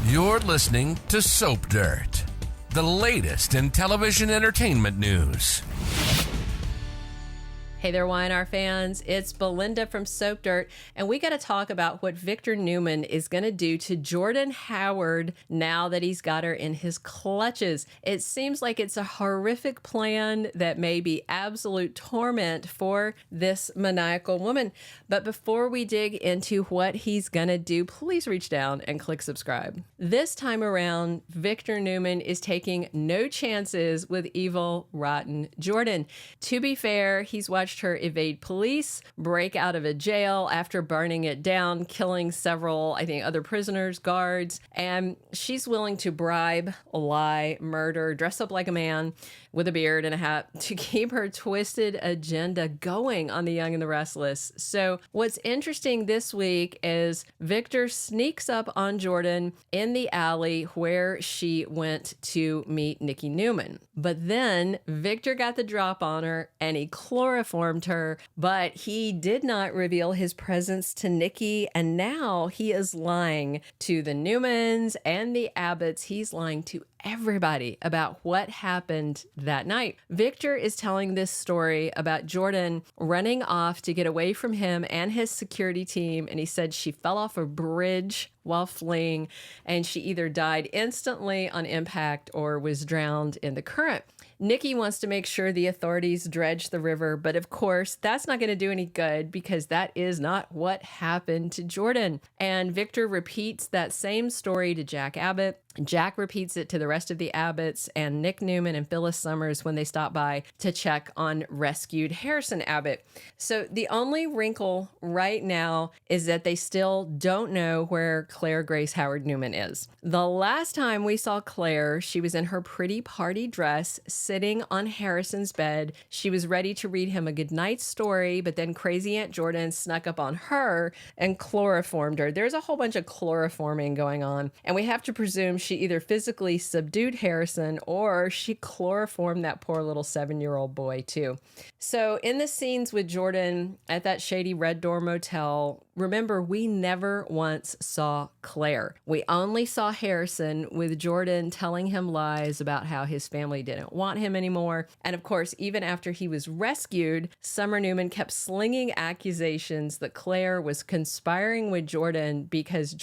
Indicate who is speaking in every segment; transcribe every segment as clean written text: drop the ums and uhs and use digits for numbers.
Speaker 1: You're listening to Soap Dirt, the latest in television entertainment news.
Speaker 2: Hey there, Y&R fans. It's Belinda from Soap Dirt, and we got to talk about what Victor Newman is going to do to Jordan Howard now that he's got her in his clutches. It seems like it's a horrific plan that may be absolute torment for this maniacal woman. But before we dig into what he's going to do, please reach down and click subscribe. This time around, Victor Newman is taking no chances with evil, rotten Jordan. To be fair, he's watched her evade police, break out of a jail after burning it down, killing several, I think, other prisoners, guards, and she's willing to bribe, lie, murder, dress up like a man with a beard and a hat to keep her twisted agenda going on The Young and the Restless. So what's interesting this week is Victor sneaks up on Jordan in the alley where she went to meet Nikki Newman. But then Victor got the drop on her and he chloroformed her, but he did not reveal his presence to Nikki, and now he is lying to the Newmans and the Abbotts. He's lying to everybody about what happened that night. Victor is telling this story about Jordan running off to get away from him and his security team, and he said she fell off a bridge while fleeing, and she either died instantly on impact or was drowned in the current. Nikki wants to make sure the authorities dredge the river, but of course, that's not going to do any good because that is not what happened to Jordan. And Victor repeats that same story to Jack Abbott. Jack repeats it to the rest of the Abbotts and Nick Newman and Phyllis Summers when they stop by to check on rescued Harrison Abbott. So the only wrinkle right now is that they still don't know where Claire Grace Howard Newman is. The last time we saw Claire, she was in her pretty party dress sitting on Harrison's bed. She was ready to read him a goodnight story, but then crazy Aunt Jordan snuck up on her and chloroformed her. There's a whole bunch of chloroforming going on, and we have to presume she either physically subdued Harrison or she chloroformed that poor little 7-year-old boy too. So in the scenes with Jordan at that shady Red Door motel, remember, we never once saw Claire. We only saw Harrison with Jordan telling him lies about how his family didn't want him anymore. And of course, even after he was rescued, Summer Newman kept slinging accusations that Claire was conspiring with Jordan because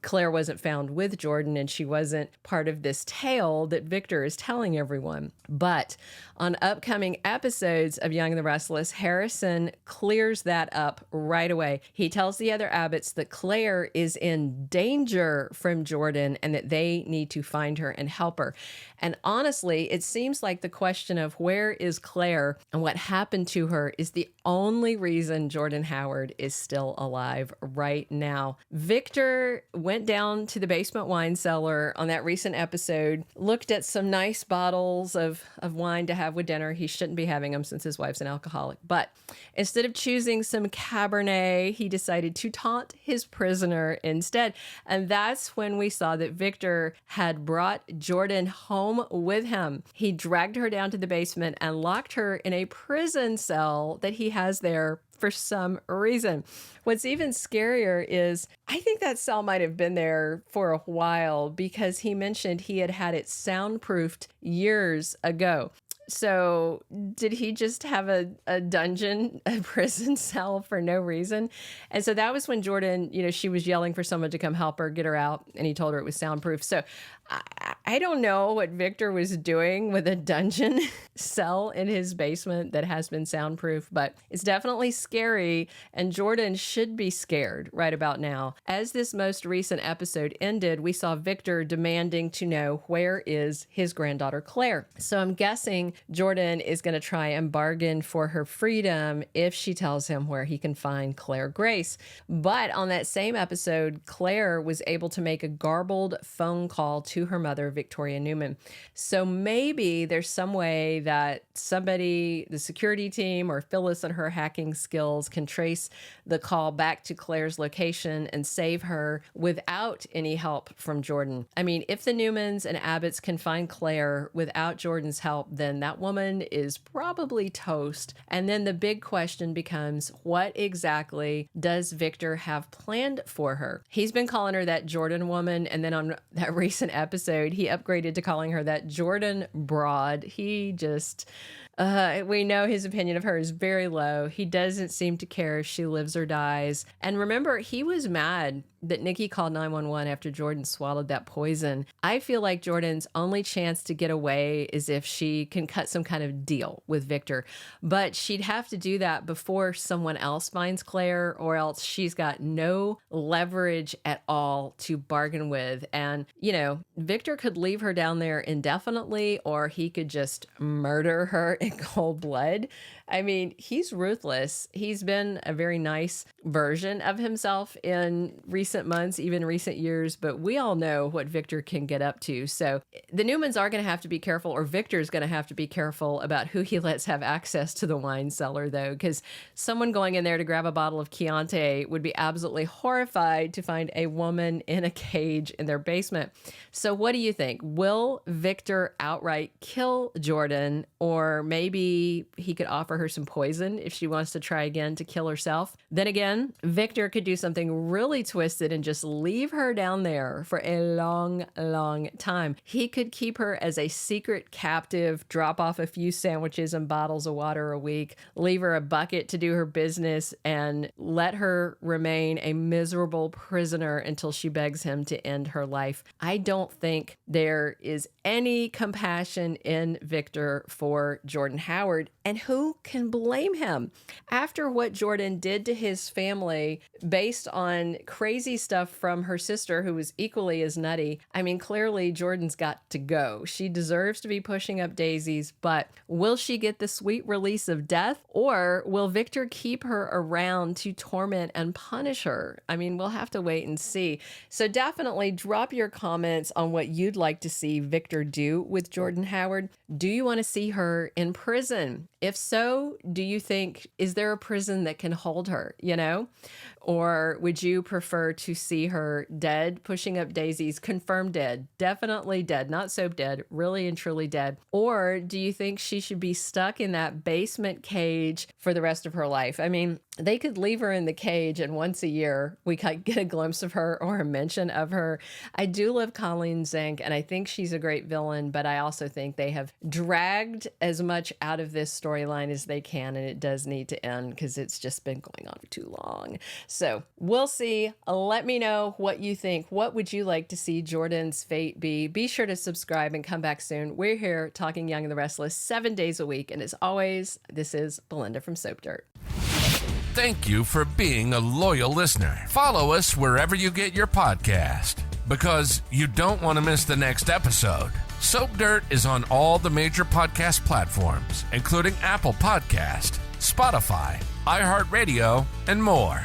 Speaker 2: Claire wasn't found with Jordan and she wasn't part of this tale that Victor is telling everyone. But on upcoming episodes of Young and the Restless, Harrison clears that up right away. He tells the other Abbotts that Claire is in danger from Jordan and that they need to find her and help her. And honestly, it seems like the question of where is Claire and what happened to her is the only reason Jordan Howard is still alive right now. Victor went down to the basement wine cellar on that recent episode, looked at some nice bottles of wine to have with dinner. He shouldn't be having them since his wife's an alcoholic. But instead of choosing some Cabernet, he decided to taunt his prisoner instead. And that's when we saw that Victor had brought Jordan home with him. He dragged her down to the basement and locked her in a prison cell that he has there for some reason. What's even scarier is I think that cell might have been there for a while because he mentioned he had had it soundproofed years ago. So did he just have a dungeon, a prison cell for no reason? And so that was when Jordan, she was yelling for someone to come help her, get her out, and he told her it was soundproof. So I don't know what Victor was doing with a dungeon cell in his basement that has been soundproof, but it's definitely scary, and Jordan should be scared right about now. As this most recent episode ended, we saw Victor demanding to know where is his granddaughter Claire. So I'm guessing Jordan is going to try and bargain for her freedom if she tells him where he can find Claire Grace. But on that same episode, Claire was able to make a garbled phone call to her mother, Victoria Newman. So maybe there's some way that somebody, the security team or Phyllis and her hacking skills, can trace the call back to Claire's location and save her without any help from Jordan. I mean, if the Newmans and Abbotts can find Claire without Jordan's help, then that woman is probably toast. And then the big question becomes, what exactly does Victor have planned for her? He's been calling her that Jordan woman, and then on that recent episode, he upgraded to calling her that Jordan broad. He just... we know his opinion of her is very low. He doesn't seem to care if she lives or dies. And remember, he was mad that Nikki called 911 after Jordan swallowed that poison. I feel like Jordan's only chance to get away is if she can cut some kind of deal with Victor. But she'd have to do that before someone else finds Claire, or else she's got no leverage at all to bargain with. And, you know, Victor could leave her down there indefinitely, or he could just murder her in cold blood. I mean, he's ruthless. He's been a very nice version of himself in recent months, even recent years, but we all know what Victor can get up to. So the Newmans are going to have to be careful, or Victor's going to have to be careful about who he lets have access to the wine cellar, though, because someone going in there to grab a bottle of Chianti would be absolutely horrified to find a woman in a cage in their basement. So what do you think? Will Victor outright kill Jordan, or maybe he could offer her some poison if she wants to try again to kill herself? Then again, Victor could do something really twisted and just leave her down there for a long, long time. He could keep her as a secret captive, drop off a few sandwiches and bottles of water a week, leave her a bucket to do her business, and let her remain a miserable prisoner until she begs him to end her life. I don't think there is any compassion in Victor for Jordan Howard, and who can blame him? After what Jordan did to his family based on crazy stuff from her sister, who was equally as nutty, I mean, clearly Jordan's got to go. She deserves to be pushing up daisies, but will she get the sweet release of death, or will Victor keep her around to torment and punish her? I mean, we'll have to wait and see. So definitely drop your comments on what you'd like to see Victor do with Jordan Howard. Do you want to see her in prison? If so, do you think, is there a prison that can hold her, you know? Or would you prefer to see her dead, pushing up daisies, confirmed dead, definitely dead, not soap dead, really and truly dead? Or do you think she should be stuck in that basement cage for the rest of her life? I mean, they could leave her in the cage and once a year we could get a glimpse of her or a mention of her. I do love Colleen Zenk, and I think she's a great villain, but I also think they have dragged as much out of this storyline as they can, and it does need to end because it's just been going on for too long. So we'll see. Let me know what you think. What would you like to see Jordan's fate be? Be sure to subscribe and come back soon. We're here talking Young and the Restless 7 days a week. And as always, this is Belinda from Soap Dirt.
Speaker 1: Thank you for being a loyal listener. Follow us wherever you get your podcast, because you don't want to miss the next episode. Soap Dirt is on all the major podcast platforms, including Apple Podcast, Spotify, iHeartRadio, and more.